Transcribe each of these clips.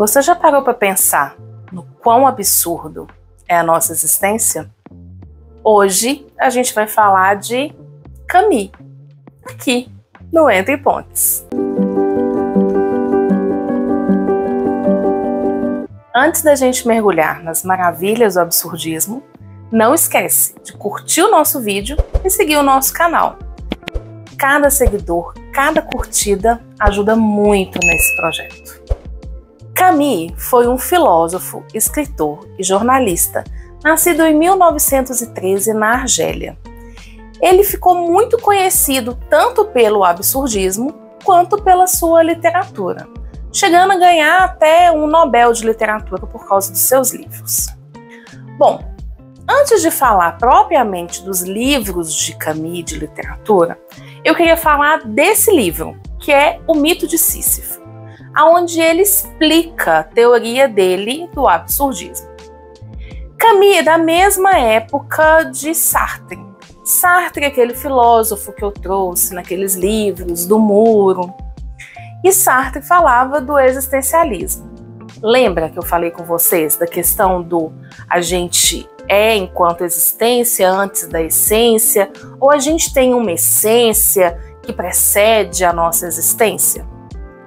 Você já parou para pensar no quão absurdo é a nossa existência? Hoje a gente vai falar de Camus, aqui no Entre Pontes. Antes da gente mergulhar nas maravilhas do absurdismo, não esquece de curtir o nosso vídeo e seguir o nosso canal. Cada seguidor, cada curtida ajuda muito nesse projeto. Camus foi um filósofo, escritor e jornalista, nascido em 1913 na Argélia. Ele ficou muito conhecido tanto pelo absurdismo quanto pela sua literatura, chegando a ganhar até um Nobel de Literatura por causa dos seus livros. Bom, antes de falar propriamente dos livros de Camus de literatura, eu queria falar desse livro, que é O Mito de Sísifo, onde ele explica a teoria dele do absurdismo. Camus é da mesma época de Sartre. Sartre é aquele filósofo que eu trouxe naqueles livros do Muro. E Sartre falava do existencialismo. Lembra que eu falei com vocês da questão do a gente é enquanto existência antes da essência, ou a gente tem uma essência que precede a nossa existência?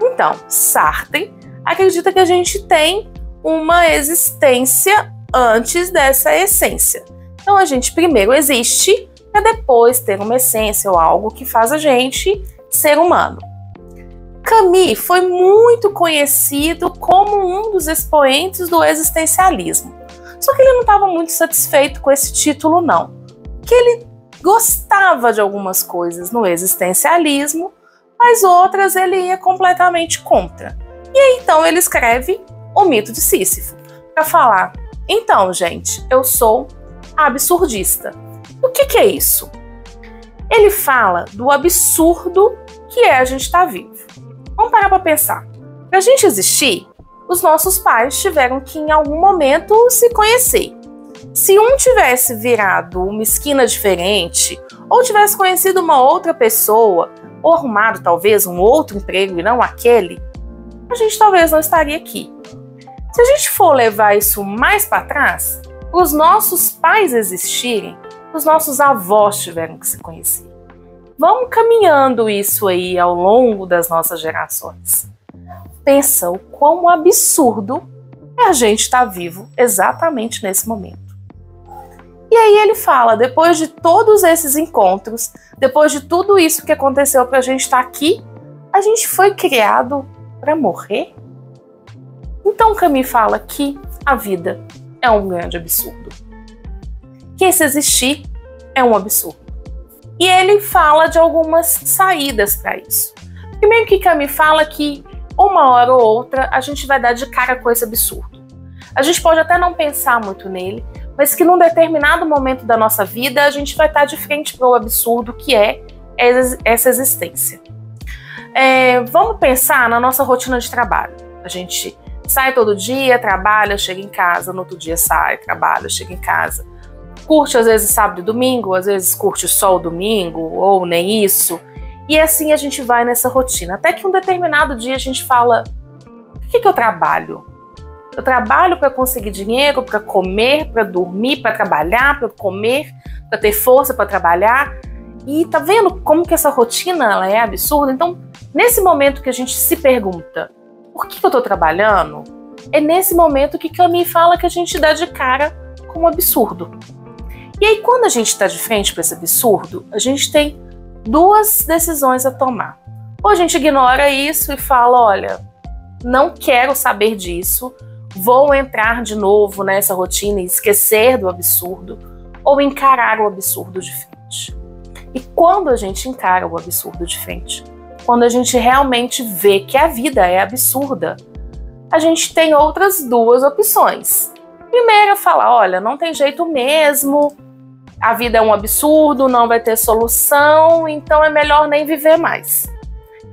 Então, Sartre acredita que a gente tem uma existência antes dessa essência. Então a gente primeiro existe para depois ter uma essência ou algo que faz a gente ser humano. Camus foi muito conhecido como um dos expoentes do existencialismo. Só que ele não estava muito satisfeito com esse título, não. Que ele gostava de algumas coisas no existencialismo, mas outras ele ia completamente contra. E aí, então, ele escreve O Mito de Sísifo, para falar: então, gente, eu sou absurdista. O que é isso? Ele fala do absurdo que é a gente estar vivo. Vamos parar para pensar. Para a gente existir, os nossos pais tiveram que em algum momento se conhecer. Se um tivesse virado uma esquina diferente, ou tivesse conhecido uma outra pessoa, ou arrumado talvez um outro emprego e não aquele, a gente talvez não estaria aqui. Se a gente for levar isso mais para trás, para os nossos pais existirem, os nossos avós tiveram que se conhecer. Vamos caminhando isso aí ao longo das nossas gerações. Pensa o quão absurdo é a gente estar vivo exatamente nesse momento. E aí ele fala, depois de todos esses encontros, depois de tudo isso que aconteceu para a gente estar aqui, a gente foi criado para morrer? Então Camus fala que a vida é um grande absurdo. Que esse existir é um absurdo. E ele fala de algumas saídas para isso. Primeiro que Camus fala que uma hora ou outra a gente vai dar de cara com esse absurdo. A gente pode até não pensar muito nele, mas que num determinado momento da nossa vida a gente vai estar de frente para o absurdo que é essa existência. Vamos pensar na nossa rotina de trabalho. A gente sai todo dia, trabalha, chega em casa, no outro dia sai, trabalha, chega em casa. Curte às vezes sábado e domingo, às vezes curte só o domingo, ou nem isso. E assim a gente vai nessa rotina. Até que um determinado dia a gente fala: por que eu trabalho? Eu trabalho para conseguir dinheiro, para comer, para dormir, para trabalhar, para comer, para ter força para trabalhar. E tá vendo como que essa rotina ela é absurda? Então, nesse momento que a gente se pergunta: por que eu tô trabalhando? É nesse momento que Camus fala que a gente dá de cara com um absurdo. E aí, quando a gente está de frente para esse absurdo, a gente tem duas decisões a tomar. Ou a gente ignora isso e fala: olha, não quero saber disso, vou entrar de novo nessa rotina e esquecer do absurdo, ou encarar o absurdo de frente. E quando a gente encara o absurdo de frente, quando a gente realmente vê que a vida é absurda, a gente tem outras duas opções. Primeiro é falar: olha, não tem jeito mesmo, a vida é um absurdo, não vai ter solução, então é melhor nem viver mais.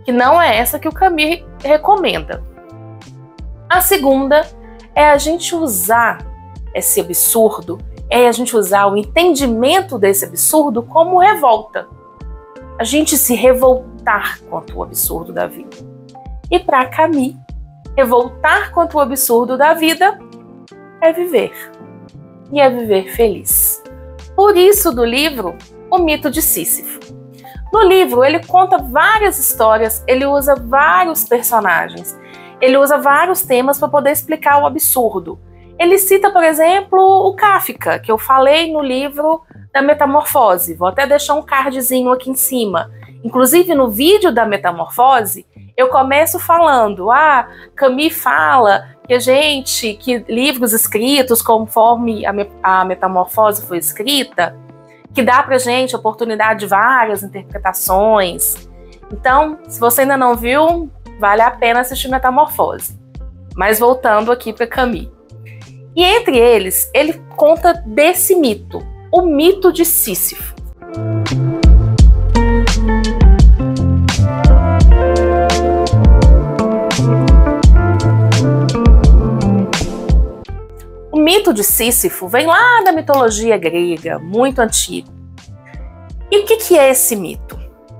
Que não é essa que o Camus recomenda. A segunda é a gente usar esse absurdo, é a gente usar o entendimento desse absurdo como revolta. A gente se revoltar contra o absurdo da vida. E para Camus, Revoltar contra o absurdo da vida é viver. E é viver feliz. Por isso, do livro, O Mito de Sísifo. No livro, ele conta várias histórias, ele usa vários personagens, ele usa vários temas para poder explicar o absurdo. Ele cita, por exemplo, o Kafka, que eu falei no livro da Metamorfose. Vou até deixar um cardzinho aqui em cima. Inclusive, no vídeo da Metamorfose, eu começo falando, Camus fala que livros escritos conforme a Metamorfose foi escrita, que dá pra gente a oportunidade de várias interpretações. Então, se você ainda não viu, vale a pena assistir Metamorfose. Mas voltando aqui para Camus. E entre eles, ele conta desse mito, o mito de Sísifo. O mito de Sísifo vem lá da mitologia grega, muito antigo. E o que é esse mito?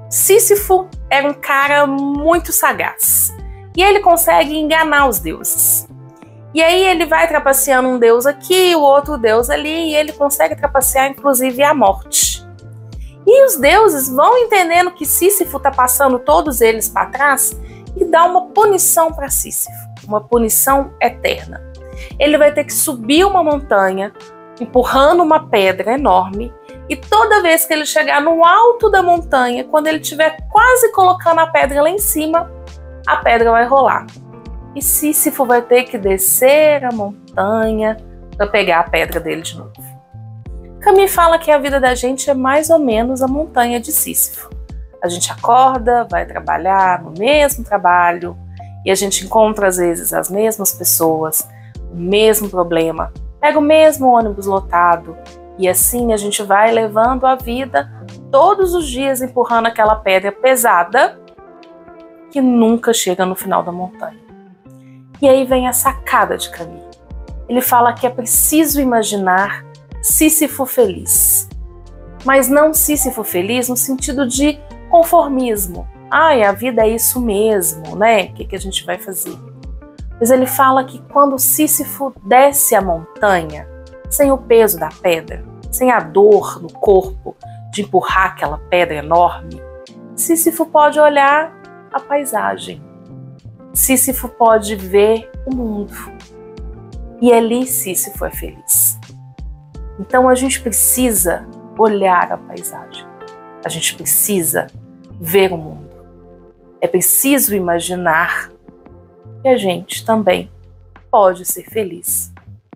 Sísifo era um cara muito sagaz e ele consegue enganar os deuses. E aí ele vai trapaceando um deus aqui, o outro deus ali, e ele consegue trapacear inclusive a morte. E os deuses vão entendendo que Sísifo está passando todos eles para trás e dá uma punição para Sísifo, uma punição eterna. Ele vai ter que subir uma montanha, empurrando uma pedra enorme, e toda vez que ele chegar no alto da montanha, quando ele estiver quase colocando a pedra lá em cima, a pedra vai rolar. E Sísifo vai ter que descer a montanha para pegar a pedra dele de novo. Camus fala que a vida da gente é mais ou menos a montanha de Sísifo. A gente acorda, vai trabalhar no mesmo trabalho, e a gente encontra às vezes as mesmas pessoas, o mesmo problema, pega o mesmo ônibus lotado, e assim a gente vai levando a vida todos os dias empurrando aquela pedra pesada que nunca chega no final da montanha. E aí vem a sacada de Camus. Ele fala que é preciso imaginar Sísifo feliz. Mas não Sísifo feliz no sentido de conformismo. A vida é isso mesmo, né? O que a gente vai fazer? Mas ele fala que quando Sísifo desce a montanha, sem o peso da pedra, sem a dor no corpo de empurrar aquela pedra enorme, Sísifo pode olhar a paisagem. Sísifo pode ver o mundo. E ali Sísifo é feliz. Então a gente precisa olhar a paisagem. A gente precisa ver o mundo. É preciso imaginar que a gente também pode ser feliz,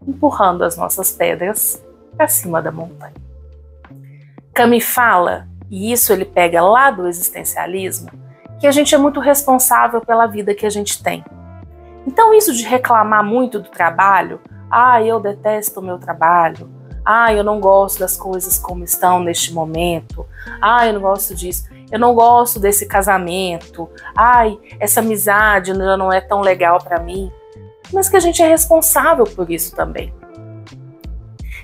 empurrando as nossas pedras para cima da montanha. Camus fala, e isso ele pega lá do existencialismo, que a gente é muito responsável pela vida que a gente tem. Então isso de reclamar muito do trabalho, eu detesto o meu trabalho, eu não gosto das coisas como estão neste momento, eu não gosto disso, eu não gosto desse casamento, essa amizade já não é tão legal para mim, mas que a gente é responsável por isso também.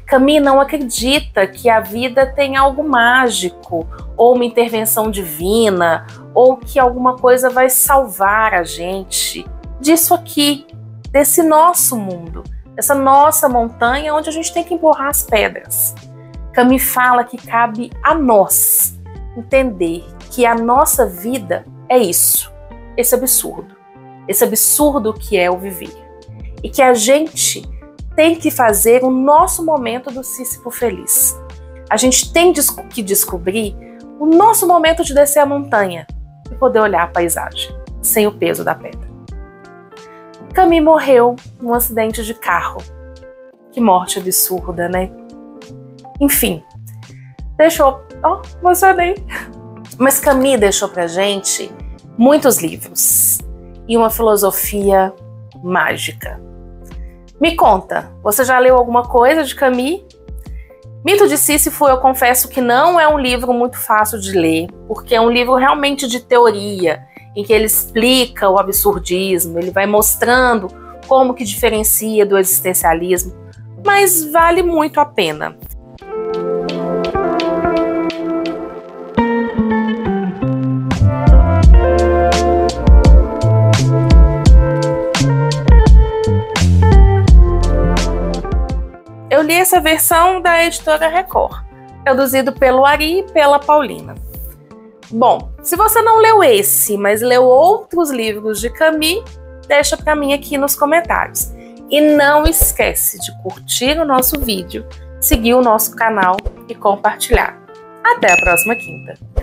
Camus não acredita que a vida tem algo mágico, ou uma intervenção divina, ou que alguma coisa vai salvar a gente disso aqui, desse nosso mundo, dessa nossa montanha onde a gente tem que empurrar as pedras. Camus fala que cabe a nós entender que a nossa vida é isso, esse absurdo que é o viver. E que a gente tem que fazer o nosso momento do Sísifo feliz. A gente tem que descobrir o nosso momento de descer a montanha e poder olhar a paisagem, sem o peso da pedra. Camus morreu num acidente de carro. Que morte absurda, né? Enfim, deixou... emocionei. Mas Camus deixou pra gente muitos livros e uma filosofia mágica. Me conta, você já leu alguma coisa de Camus? Mito de Sísifo, eu confesso que não é um livro muito fácil de ler, porque é um livro realmente de teoria, em que ele explica o absurdismo, ele vai mostrando como que diferencia do existencialismo, mas vale muito a pena. li essa versão da editora Record, traduzido pelo Ari e pela Paulina. Bom, se você não leu esse, mas leu outros livros de Camus, deixa para mim aqui nos comentários. E não esquece de curtir o nosso vídeo, seguir o nosso canal e compartilhar. Até a próxima quinta!